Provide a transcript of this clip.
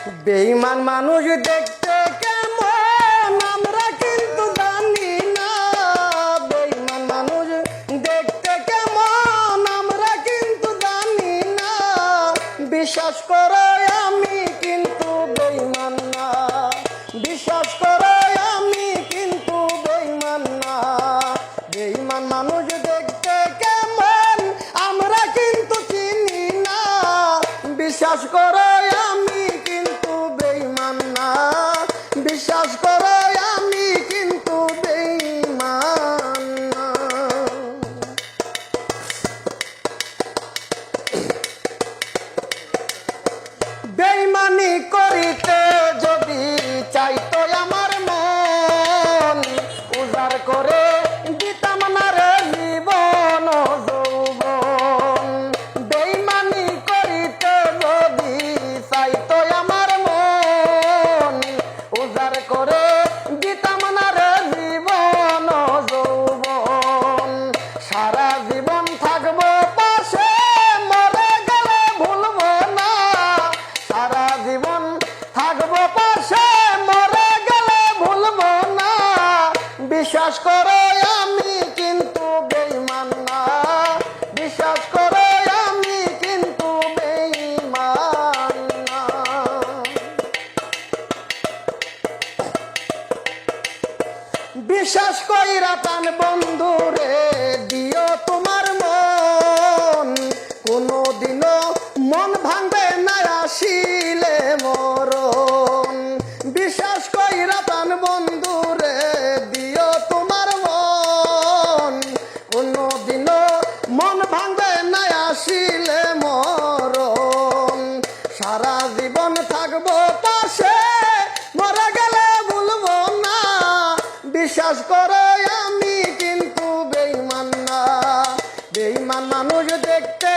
বেঈমান মানুষ দেখতে কেমন আমরা কিন্তু জানি না। বেঈমান মানুষ দেখতে কেমন আমরা কিন্তু জানি না। বিশ্বাস করো আমি কিন্তু বেঈমান না। বিশ্বাস করো আমি কিন্তু বেঈমান না। বেঈমান মানুষ দেখতে কেমন আমরা কিন্তু চিনি না। বিশ্বাস করো আমি কিন্তু বেঈমান না। বিশ্বাস করো আমি কিন্তু বেঈমান না। বেঈমানি করিতে যদি চাইতো আমার মন, উজাড় করে দিতাম না রে জীবন যৌবন। বেঈমানি করিতে যদি চাইতো আমার মন, উজাড় করে দিতাম না রে জীবন যৌবন। সারা জীবন থাকবো পাশে, মরে গেলে ভুলবো না। সারা জীবন থাকবো পাশে, মরে গেলে ভুলবো না। বিশ্বাস করো আমি কিন্তু বেঈমান না। বিশ্বাস করো আমি কিন্তু বেঈমান না। বিশ্বাস কইরা প্রাণ বন্ধু রে দিও তোমার মন। কোনদিনও মন ভাঙবে না আসিলে মরণ। বিশ্বাস কইরা প্রাণ বন্ধু রে দিও তোমার মন। কোনদিনও মন ভাঙবে না আসিলে মরণ। সারা জীবন থাকবো পাশে, মরে গেলে ভুলবো না। বিশ্বাস করো আমি কিন্তু বেঈমান না। বেঈমান মানুষ দেখতে